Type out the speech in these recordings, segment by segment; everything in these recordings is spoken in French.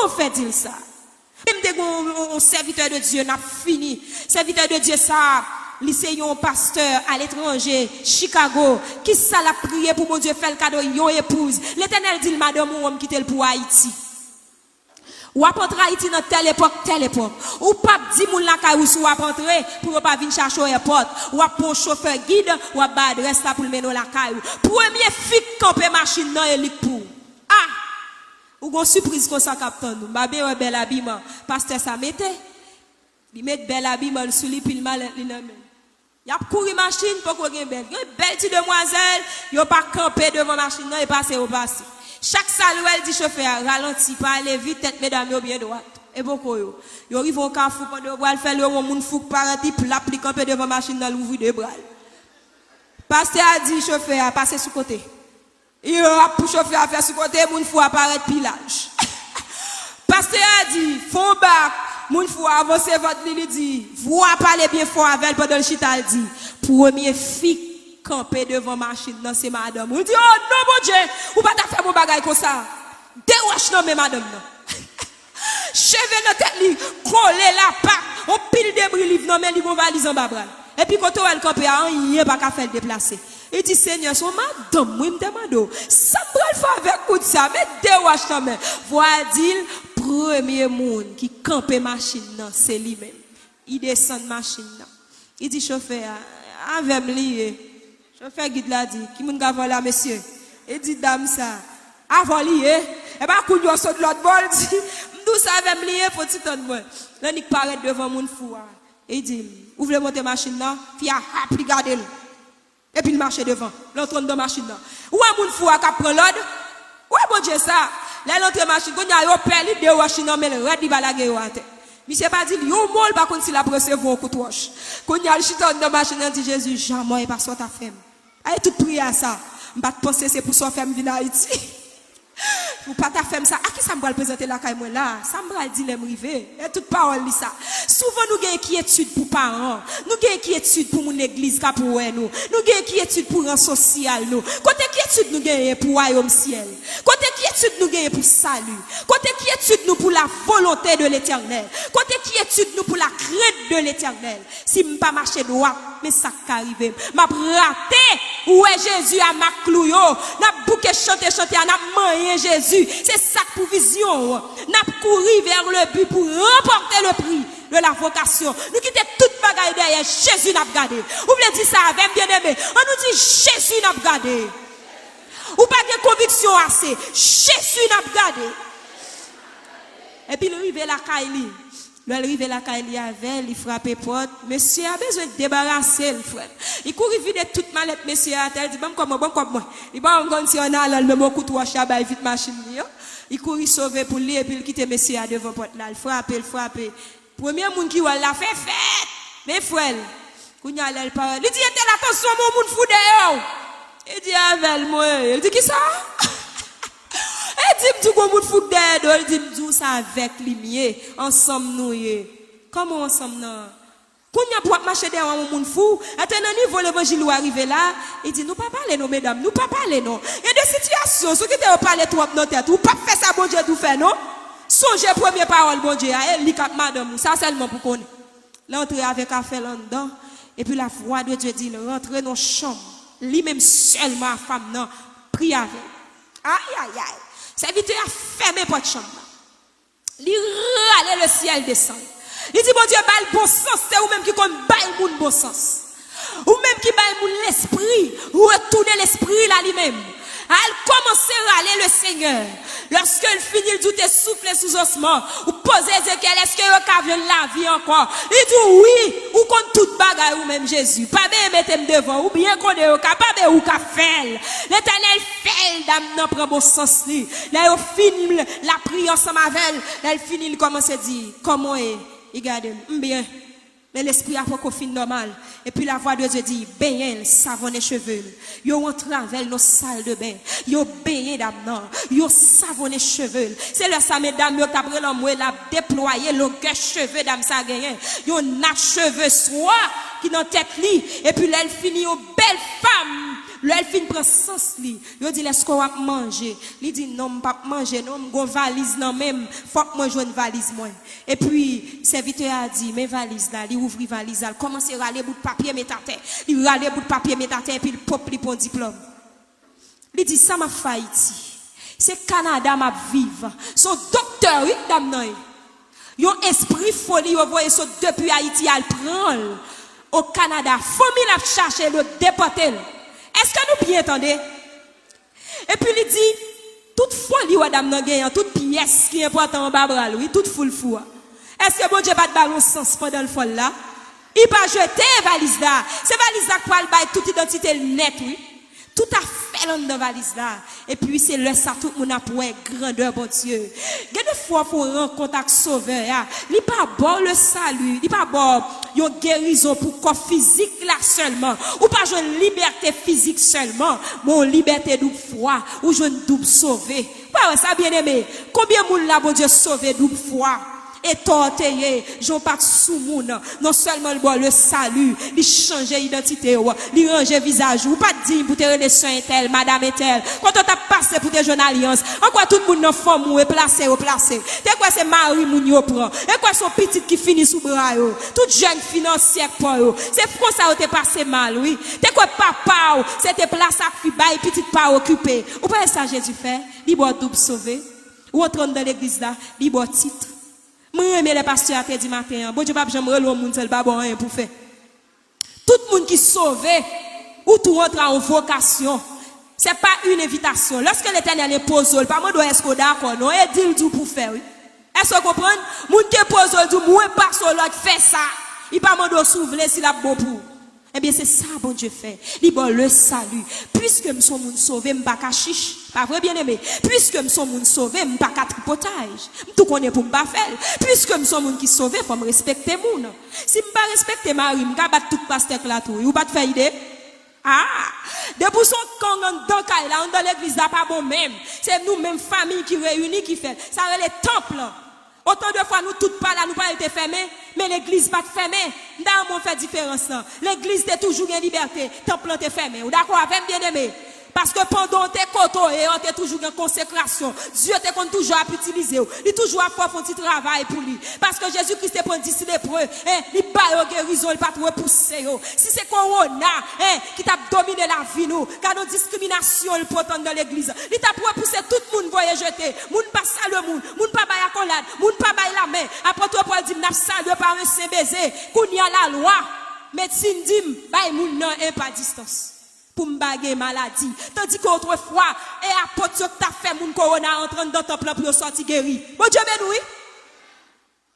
Comment fait-il ça? Même un serviteur de Dieu n'a fini. Serviteur de Dieu ça, lycée un pasteur à l'étranger, Chicago, qui ça l'a prié pour mon Dieu faire le cadeau yon épouse. L'Éternel dit madame ou homme quitter pour Haïti. Ou apprendre Haïti dans telle époque. Ou pas dit moun la kay ou sou apprendre pour pas venir chercher au airport. Ou a pour chauffeur guide ou a ba adresse là pour mener la kay. Premier fik camper machine nan élik pour. Ah! Ou gon surprise comme ça captain nous. Ba bien bel habillement. Pasteur ça mette. Il met bel habillement sous lui puis mal li nan men. Y a courir machine pour qu'on gen belle. Une belle petite demoiselle, yo pas camper devant machine nan et passer au passé. Chaque saluel dit chauffeur, ralenti, pas aller vite, tête mesdames, yo bien droite. Et beaucoup yo. Yo arrive au carrefour pendant yo bral faire le moun fouk parati pour l'appliquer camper devant machine dans l'ouvrir de bras. Pasteur a dit chauffeur, passer sous côté. Il a pour chauffeur à faire sous côté, moun fou apparaître pilage. Pasteur a dit, fond bac, moun fou avancer votre ligne dit, vous parler bien fort avec pendant le chita dit, premier fille camper devant machine dans c'est madame. On dit oh non mon Dieu, ou pas ta faire mon bagage comme ça. Déroche non mais madame non. Cheveux dans tête li, coller la patte, on pile débris livre non mais li gon valise en bas bras. Et puis quand on va camper rien pas qu'à faire déplacer. Il dit Seigneur son madame moi me demande ça me faire avec coup de ça mais déroche non mais voilà dit premier monde qui camper machine non c'est lui même. Il descend machine non. Il dit chauffeur avec lié. Chauffeur guide l'a dit, qui moun gavon là monsieur. Et dit dame ça, avant lié, et bah kou yo saute l'autre bol dit, m'dou ça avec me lié pour titan moi. Là ni paraît devant moun fou. Et dit, ouvre monter machine là, fi a pli garder. Et puis il marche devant, l'entre dans machine là. Ou un moun fou a ka prend l'ordre. Ouais bon Dieu ça. Là l'entre machine, kon y a yo perli de machine mais le red di balage yo ate. Monsieur pas dit yo mol pas contre si la recevoir un coup de roche. Kon y a le chiton dans machine dit Jésus, jamais pas soit ta femme. Aïe tout prier à ça. M'pas penser c'est pour son femme venir Haïti. Ou pas ta femme ça. À qui ça me va le présenter la caille moi là? Ça me va dire l'aime river. Et toute parole li ça. Souvent nous gagne inquiétude pour parents. Nous gagne inquiétude pour mon église ka pour nous. Nous gagne inquiétude pour un social nous. Côté inquiétude nous gagne pour royaume ciel. Côté inquiétude nous gagne pour salut. Côté inquiétude nous pour la volonté de l'Éternel. Côté inquiétude nous pour la crainte de l'Éternel. Si m'pas marcher droit, mais ça qu'arrive. M'a raté. Où est Jésus à ma clouyo? N'a bouquet chanter n'a moyen Jésus. C'est ça pour vision. N'a couru vers le but pour remporter le prix de la vocation. Nous quittons toute bagaille derrière. Jésus n'a pas gardé. Vous voulez dire ça avec bien aimé? On nous dit Jésus n'a pas gardé. Ou pas de conviction assez. Jésus n'a pas gardé. Et puis il arrive la Kaili. Le arrive la Kaili avec, il frappe porte. Monsieur a besoin de débarrasser le frère. Il court vide toute mallette monsieur a tel dit bon comme moi. Il va encore si on a là le même coup de chaba vite machine il court sauver pour lui et puis il quitte monsieur à devant porte là, il frappe. Premier monde qui va la fait fête. Mais frère, kounya elle parle. Il dit attention mon monde fou dehors. Il dit avec moi. Il dit qui ça? Il dit qu'on monde fou dehors, il dit nous ça avec lui ensemble nous. Comment ensemble non? Quand on a marché derrière un monde fou, à un niveau l'évangile ou arrivé là, il dit nous pas parler non mesdames, nous pas parler non. Il y a des situations, ceux qui te parler trop dans tête, ou pas faire ça bon Dieu tout fait non. Songez première parole bon Dieu, elle lit cap madame, ça seulement pour connaître. L'entrée avec affaire là dedans et puis la voix de Dieu dit rentrer dans chambre, lui même seulement femme non, prie avec. Aïe. Serviteur a fermé porte chambre. Il râle le ciel descend. Il dit, mon Dieu, bah le bon sens, c'est ou même qui comme bail moun bon sens. Ou même qui bail moun l'esprit, ou retourner l'esprit là lui-même. Elle commence à râler le Seigneur. Lorsqu'elle finit, il doute souffler sous osement. Ou poser Ézéchiel, est-ce que vous avez la vie encore? Il dit oui, ou contre toute bagaille ou même Jésus. Pas bien mettre devant, ou bien qu'on est capable ou qu'a fait. L'Éternel fait, dame, non, prend bon sens. Là, il finit la prière ensemble avec elle. Là, il finit, il commence à dire, comment est? Regardez, bien. Mais l'esprit a pas qu'on fin normal. Et puis la voix de Dieu dit, baigner, savonner cheveux. Yo entre avec nos salles de bain. Yo baigner d'amant. Yo savonner cheveux. C'est le ça, mesdames, yo t'après l'homme, la déployer, le gars cheveux d'âme ça gagné. Yo nat cheveux soit, qui dans tête li. Et puis là, elle finit aux belles femmes. L'elle fin prend sens li. Yo dit est-ce qu'on va manger? Il dit non, pas manger, non, m'gon valise non même, faut que moi joine valise moi. Et puis serviteur a dit mes valises là, il ouvre valise là, commence à râler bout de papier mettre à terre. Il râler bout de papier mettre à terre puis il pop li pour diplôme. Il dit ça m'a fait Haïti. C'est Canada m'a vivre. Son docteur oui dame nan. Yon esprit folie yo voye so depuis Haïti al prendre au Canada. Famille a cherché le déporter. Est-ce que nous bien entendez? Et puis il dit toute folie ou dame nan gen, toute pièce qui est important en bas lui, toute foule fou. Est-ce que bon Dieu pas de ballon sens pendant le folle là? Il pas jeter valise là. C'est valise là pour bailler toute identité net oui. Tout à fait dans la valise là. Et puis c'est le ça tout le monde a pour grandeur bon Dieu. Il y a des fois faut rencontrer avec sauveur. Il pas bon le salut, il pas bon une guérison pour corps physique là seulement. Ou pas une liberté physique seulement, mon liberté double foi ou une double sauvé. Ouais ça bien aimé. Combien moun là bon Dieu sauvé double foi? Et tortillé, j'en pas sous moun, non seulement le salut, il change identité, il range visage, ou pas dire pour te relations tel, madame et tel. Quand on t'a passé pour te jeune alliance, en quoi tout le monde dans forme ou placé. T'es quoi c'est mari moun yo prend, et quoi son petit qui finit sous bras yo, toute jeune financière pour yo. C'est pour ça ou t'es passé mal, oui. T'es quoi papa ou, c'était place à fi bail petit pas occupé. Ou pas ça Jésus fait, il boit double sauvé. Ou entrant dans l'église là, il boit titre. Moi, les pasteurs a dit matin, bon Dieu, pas jamais relou moun seul pas bon rien pour faire. Tout le monde qui sauvé ou tout rentre en vocation, c'est pas une invitation. Lorsque l'Éternel est posé, pas moi doit est-ce qu'on d'accord non, et dit tout pour faire oui. Est-ce que vous comprenez? Moun qui posé dit moi pas sur l'autre fait ça. Il pas moi doit s'ouvrir s'il a bon pour. Eh bien c'est ça bon Dieu fait. Il bon le salut. Puisque me son moun sauvé, m'pas ka chiche. Pas vrai bien aimé. Puisque me son moun sauvé, m'pas ka tripotage. Tout connaît pour m'pas faire. Puisque me son moun qui sauvé, faut me respecter moun. Si m'pas respecter mari, m'ka battre tout pasteur là tout. Ou pas te faire idée? Ah, depuis son camp dans l'église là pas bon même. C'est nous même famille qui réunit qui fait. Ça les temples. Autant de fois nous toutes pas là, nous pas été fermés, mais l'église pas fermée. Dans mon fait différence. L'église est toujours en liberté, temple est fermé. Ou d'accord avec bien aimé? Parce que pendant tes côtés, on est toujours en consécration. Dieu te toujours à utiliser. Il toujours à faire un petit travail pour lui. Parce que Jésus-Christ est pour d'ici l'épreuve. Il bat guérison, il pas trop repousser. Si c'est Corona qui t'a dominé la vie, nous, car nos discriminations, le potent dans l'église. Il t'a pour repousser tout le monde, voyez jeter. Moun pas saluer moun, moun pas bailler accolade, moun pas bailler la main. Après toi, pour dire, n'a salué par un saint baiser. Qu'on y a la loi. Médecine dit, baille moun non, pas distance. Pour m'baguer maladie. Tandis qu'autrefois, et apôtre que t'as fait mon corona entrant dans ton plan pour sortir guéri. Bon Dieu béni.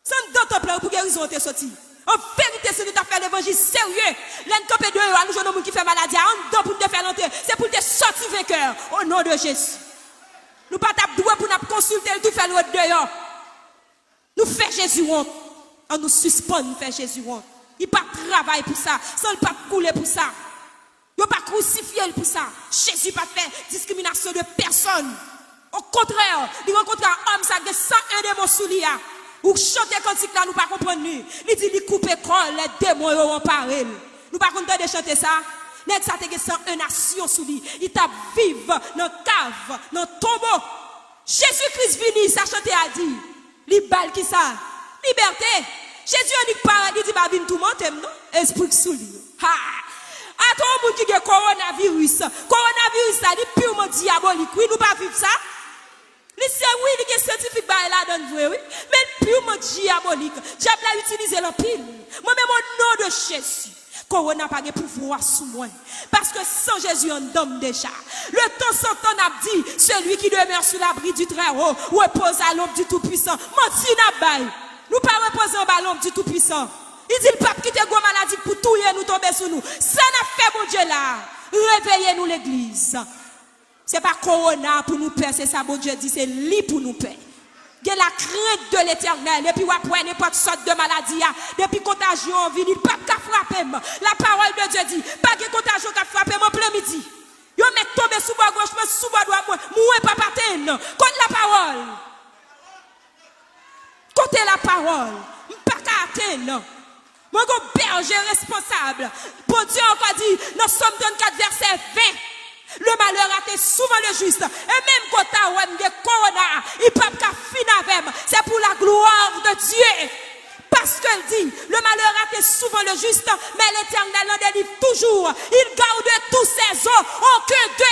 Sans dans ton plan pour guérison t'es sorti. En vérité, si nous t'as fait l'évangile sérieux, l'encopé de nous, nous gens qui fait maladie, en dedans pour te faire l'entrée, c'est pour te sortir vainqueur au nom de Jésus. Nous pas t'as doué pour nous consulter tout faire l'autre dehors. Nous fait Jésus honte. On nous suspend nous fait Jésus honte. Il pas travail pour ça, sans le pas couler pour ça. Il n'a pas crucifié pour ça. Jésus n'a pas fait discrimination de personne. Au contraire, il rencontre un homme, ça a 101 démons sous lui. Ou chanter cantique là, nous pas comprendre. Il dit, il coupe corps, les démons ont parlé. Nous pas comprendre de chanter ça. Nèg ça te 101 nations sous lui. Il t'a vivre dans cave, dans tombeau. Jésus-Christ vini, ça chanter a dit. Li bal qui ça? Liberté. Jésus a dit paradis, il dit, bah, vin tout monter, non? Esprit sous lui. Ha! À tout le monde qui a coronavirus. Coronavirus, ça dit purement diabolique. Oui, nous pas vivre ça. Oui, il y a scientifique là dans vous, oui. Mais purement diabolique. Diable a utilisé l'empile. Moi-même, au nom de Jésus. Corona n'a pas de pouvoir sous moi. Parce que sans Jésus, on donne déjà. Le temps sans temps a dit, celui qui demeure sous l'abri du Très-Haut, repose à l'ombre du Tout-Puissant. Menti n'a pas. Nous pas reposer à l'ombre du Tout-Puissant. Il dit le pape qui te go maladie pour tout nous tomber sur nous. Ça n'a fait mon Dieu là. Réveillez-nous l'église. C'est pas corona pour nous paix, c'est ça mon Dieu dit, c'est lit pour nous paix. Il y a la crainte de l'éternel. Et puis après n'importe sorte de maladie. Depuis contagion vient, il pas frapper. La parole de Dieu dit, pas de contagion qui frappe en plein midi. Yo met tomber sous bas gauche, sous bas droit, moi pas paten. Contre la parole. Côté la parole. Pas atteindre. Mon berger responsable. Pour Dieu encore dit, dans Somme 24, verset 20. Le malheur a été souvent le juste. Et même quand tu as des corona, il peut pas finir avec. C'est pour la gloire de Dieu. Parce qu'elle dit, le malheur a été souvent le juste, mais l'Éternel en délivre toujours. Il garde tous ses eaux, aucun de